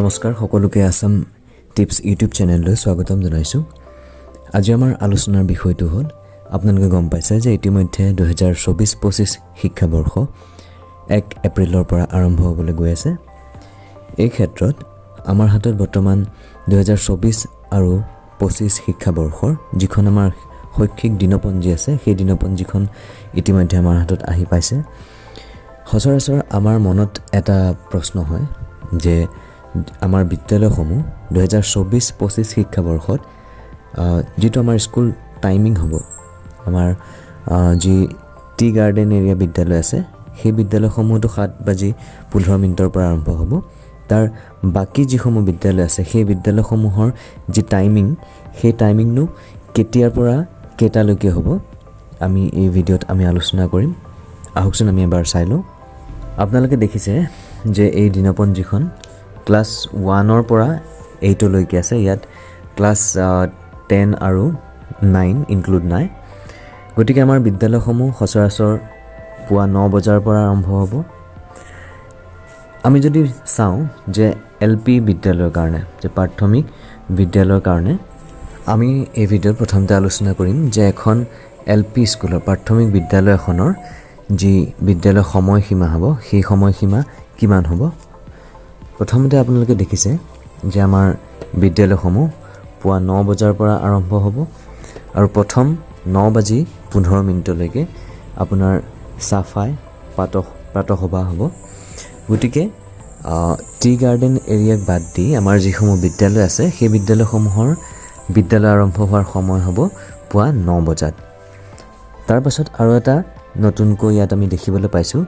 নমস্কাৰ সকলোকে Assam tips YouTube চেনেললৈ স্বাগতম জনাইছোঁ। আজি আমাৰ আলোচনাৰ বিষয়টো হ'ল আপোনালোকে গম পাইছে যে ইতিমধ্যে 2024-25 শিক্ষাবৰ্ষ 1 এপ্ৰিলৰ পৰা আৰম্ভ হ'বলৈ গৈ আছে। এই ক্ষেত্ৰত আমাৰ হাতত বৰ্তমান 2024 আৰু 25 শিক্ষাবৰ্ষৰ যিখন আমাৰ শৈক্ষিক দিনপঞ্জী আছে সেই দিনপঞ্জীখন ইতিমধ্যে আমাৰ হাতত আহি পাইছে। সচৰাচৰ আমাৰ মনত এটা প্ৰশ্ন হয় যে আমাৰ বিদ্যালয়সমূহ 2024-25 শিক্ষাবৰ্ষত যিটো আমাৰ স্কুল টাইমিং হ'ব, আমাৰ যি টি গাৰ্ডেন এৰিয়া বিদ্যালয় আছে সেই বিদ্যালয়সমূহতো 7:15 পৰা আৰম্ভ হ'ব। তাৰ বাকী যিসমূহ বিদ্যালয় আছে সেই বিদ্যালয়সমূহৰ যি টাইমিং সেই টাইমিংনো কেতিয়াৰ পৰা কেইটালৈকে হ'ব আমি এই ভিডিঅ'ত আলোচনা কৰিম। আহকচোন আমি এবাৰ চাই লওঁ। আপোনালোকে দেখিছে যে এই দিনপঞ্জীখন ক্লাছ 1-ৰ পৰা 8লৈকে আছে। ইয়াত ক্লাছ 10 আৰু 9 ইনক্লুড নাই। গতিকে আমাৰ বিদ্যালয়সমূহ সচৰাচৰ পুৱা 9 বজাৰ পৰা আৰম্ভ হ'ব। আমি যদি চাওঁ যে LP বিদ্যালয়ৰ কাৰণে, যে প্ৰাথমিক বিদ্যালয়ৰ কাৰণে আমি এই ভিডিঅ'ত প্ৰথমতে আলোচনা কৰিম যে এখন LP স্কুলৰ প্ৰাথমিক বিদ্যালয় এখনৰ যি বিদ্যালয় সময়সীমা হ'ব সেই সময়সীমা কিমান হ'ব। প্ৰথমতে আপোনালোকে দেখিছে যে আমাৰ বিদ্যালয়সমূহ পুৱা 9 বজাৰ পৰা আৰম্ভ হ'ব আৰু প্ৰথম 9:15লৈকে আপোনাৰ চাফাই প্ৰাতঃসভা হ'ব। গতিকে টি গাৰ্ডেন এৰিয়াক বাদ দি আমাৰ যিসমূহ বিদ্যালয় আছে সেই বিদ্যালয়সমূহৰ বিদ্যালয় আৰম্ভ হোৱাৰ সময় হ'ব পুৱা 9 বজাত। তাৰপাছত আৰু এটা নতুনকৈ ইয়াত আমি দেখিবলৈ পাইছোঁ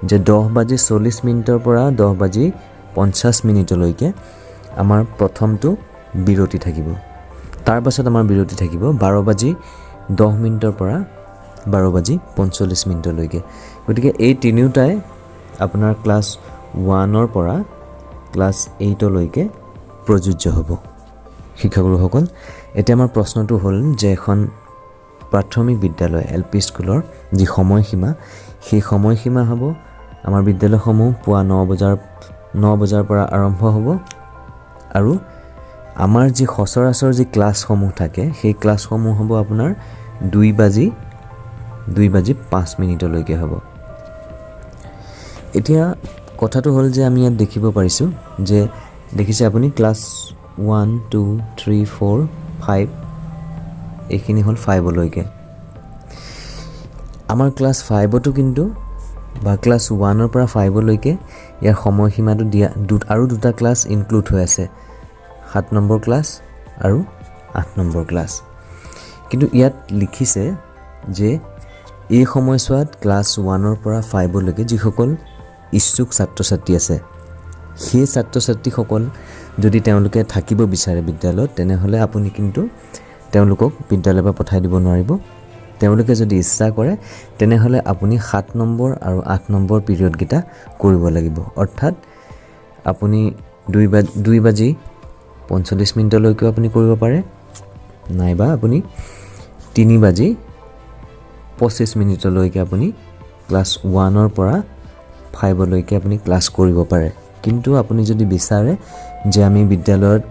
যে 10:40 পৰা 10:50লৈকে আমাৰ প্ৰথমটো বিৰতি থাকিব। তাৰপাছত আমাৰ বিৰতি থাকিব 12:10 পৰা 12:45লৈকে। গতিকে এই তিনিওটাই আপোনাৰ ক্লাছ 1-ৰ পৰা ক্লাছ 8লৈকে প্ৰযোজ্য হ'ব। শিক্ষাগুৰুসকল, এতিয়া আমাৰ প্ৰশ্নটো হ'ল যে এখন প্ৰাথমিক বিদ্যালয় LP স্কুলৰ যি সময়সীমা সেই সময়সীমা হ'ব আমাৰ বিদ্যালয়সমূহ পুৱা 9 বজাৰ পৰা আৰম্ভ হ'ব আৰু আমাৰ যি সচৰাচৰ যি ক্লাছসমূহ থাকে সেই ক্লাছসমূহ হ'ব আপোনাৰ 2:05লৈকে হ'ব। এতিয়া কথাটো হ'ল যে আমি ইয়াত দেখিব পাৰিছোঁ যে দেখিছে আপুনি ক্লাছ 1, 2, 3, 4, 5 এইখিনি হ'ল 5লৈকে। আমাৰ ক্লাছ 5তো কিন্তু বা ক্লাছ 1-ৰ পৰা 5লৈকে ইয়াৰ সময়সীমাটো দিয়া আৰু দুটা ক্লাছ ইনক্লুড হৈ আছে, 7 নম্বৰ ক্লাছ আৰু 8 নম্বৰ ক্লাছ। কিন্তু ইয়াত লিখিছে যে এই সময়ছোৱাত ক্লাছ 1-ৰ পৰা 5লৈকে যিসকল ইচ্ছুক ছাত্ৰ ছাত্ৰী আছে সেই ছাত্ৰ ছাত্ৰীসকল যদি তেওঁলোকে থাকিব বিচাৰে বিদ্যালয়ত, তেনেহ'লে আপুনি কিন্তু তেওঁলোকক বিদ্যালয়ৰ পৰা পঠাই দিব নোৱাৰিব। তেওঁলোকে যদি ইচ্ছা কৰে তেনেহ'লে আপুনি 7 নম্বৰ আৰু 8 নম্বৰ পিৰিয়ডকেইটা কৰিব লাগিব। অৰ্থাৎ আপুনি 2:45লৈকেও আপুনি কৰিব পাৰে, নাইবা আপুনি 3:25লৈকে আপুনি ক্লাছ 1-ৰ পৰা 5লৈকে আপুনি ক্লাছ কৰিব পাৰে। কিন্তু আপুনি যদি বিচাৰে যে আমি বিদ্যালয়ত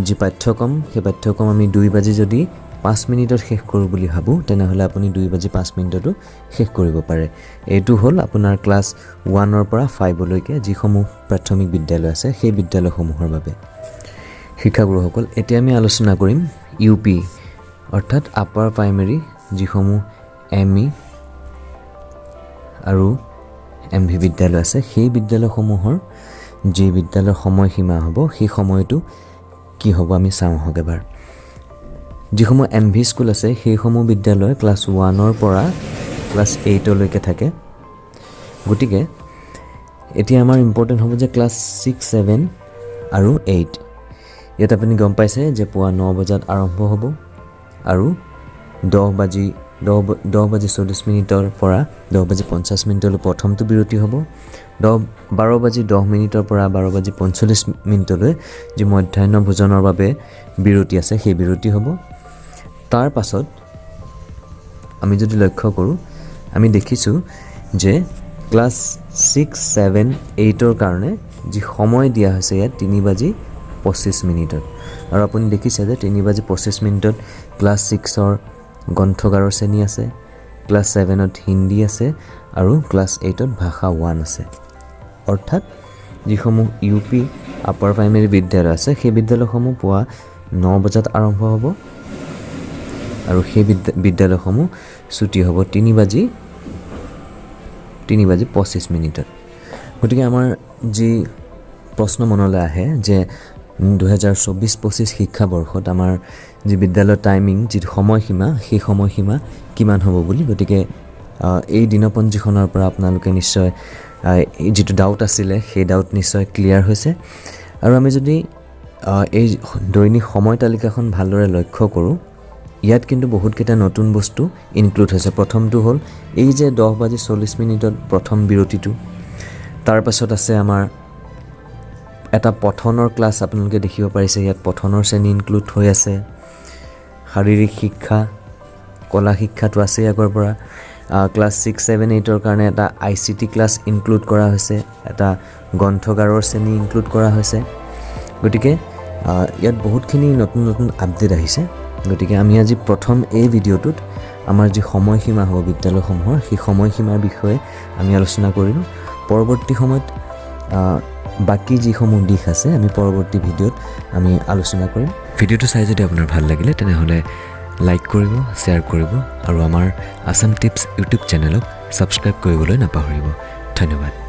যি পাঠ্যক্ৰম সেই পাঠ্যক্ৰম আমি 2:05 শেষ কৰোঁ বুলি ভাবোঁ, তেনেহ'লে আপুনি 2:05 শেষ কৰিব পাৰে। এইটো হ'ল আপোনাৰ ক্লাছ 1-ৰ পৰা 5লৈকে যিসমূহ প্ৰাথমিক বিদ্যালয় আছে সেই বিদ্যালয়সমূহৰ বাবে। শিক্ষাগুৰুসকল, এতিয়া আমি আলোচনা কৰিম UP অৰ্থাৎ আপাৰ প্ৰাইমেৰী যিসমূহ ME আৰু MV বিদ্যালয় আছে সেই বিদ্যালয়সমূহৰ যি বিদ্যালয়ৰ সময়সীমা হ'ব সেই সময়টো কি হ'ব আমি চাওঁ আহক এবাৰ। যিসমূহ MV স্কুল আছে সেইসমূহ বিদ্যালয় ক্লাছ 1-ৰ পৰা ক্লাছ 8লৈকে থাকে। গতিকে এতিয়া আমাৰ ইম্পৰ্টেণ্ট হ'ব যে ক্লাছ 6, 7 আৰু 8। ইয়াত আপুনি গম পাইছে যে পুৱা 9 বজাত আৰম্ভ হ'ব আৰু 10:40 পৰা 10:50লৈ প্ৰথমটো বিৰতি হ'ব। 12:10 পৰা 12:45লৈ যি মধ্যাহ্ন ভোজনৰ বাবে বিৰতি আছে সেই বিৰতি হ'ব। তাৰ পাছত আমি যদি লক্ষ্য কৰোঁ আমি দেখিছোঁ যে ক্লাছ 6, 7, 8ৰ কাৰণে যি সময় দিয়া হৈছে ইয়াত 3:25 আৰু আপুনি দেখিছে যে 3:25 ক্লাছ 6ৰ গ্ৰন্থগাৰৰ শ্ৰেণী আছে, ক্লাছ 7ত হিন্দী আছে আৰু ক্লাছ 8ত ভাষা 1 আছে। অৰ্থাৎ যিসমূহ UP আপাৰ প্ৰাইমেৰী বিদ্যালয় আছে সেই বিদ্যালয়সমূহ পুৱা 9 বজাত আৰম্ভ হ'ব আৰু সেই বিদ্যালয়সমূহ ছুটি হ'ব 3:25 গতিকে আমাৰ যি প্ৰশ্ন মনলৈ আহে যে 2024-25 শিক্ষাবৰ্ষত আমাৰ যি বিদ্যালয়ৰ টাইমিং, যি সময়সীমা, সেই সময়সীমা কিমান হ'ব বুলি। গতিকে এই দিনপঞ্জীখনৰ পৰা আপোনালোকে নিশ্চয় যিটো ডাউট আছিলে সেই ডাউট নিশ্চয় ক্লিয়াৰ হৈছে। আৰু আমি যদি এই দৈনিক সময় তালিকাখন ভালদৰে লক্ষ্য কৰোঁ, ইয়াত কিন্তু বহুতকেইটা নতুন বস্তু ইনক্লুড হৈছে। প্ৰথমটো হ'ল এই যে 10:40 প্ৰথম বিৰতিটো, তাৰ পাছত আছে আমাৰ এটা পঠনৰ ক্লাছ, আপোনালোকে দেখিব পাৰিছে ইয়াত পঠনৰ শ্ৰেণী ইনক্লুড হৈ আছে। শাৰীৰিক শিক্ষা, কলা শিক্ষাটো আছেই আগৰ পৰা। ক্লাছ 6, 7, 8ৰ কাৰণে এটা ICT ক্লাছ ইনক্লুড কৰা হৈছে, এটা গ্ৰন্থগাৰৰ শ্ৰেণী ইনক্লুড কৰা হৈছে। গতিকে ইয়াত বহুতখিনি নতুন নতুন আপডেট আহিছে। গতিকে আমি আজি প্ৰথম এই ভিডিঅ'টোত আমাৰ যি সময়সীমা হ'ব বিদ্যালয়সমূহৰ, সেই সময়সীমাৰ বিষয়ে আমি আলোচনা কৰিলোঁ। পৰৱৰ্তী সময়ত বাকী যিসমূহ দিশ আছে আমি পৰৱৰ্তী ভিডিঅ'ত আমি আলোচনা কৰিম। ভিডিঅ'টো চাই যদি আপোনাৰ ভাল লাগিলে তেনেহ'লে লাইক কৰিব, শ্বেয়াৰ কৰিব আৰু আমাৰ আছাম টিপছ ইউটিউব চেনেলক ছাবস্ক্ৰাইব কৰিবলৈ নাপাহৰিব। ধন্যবাদ।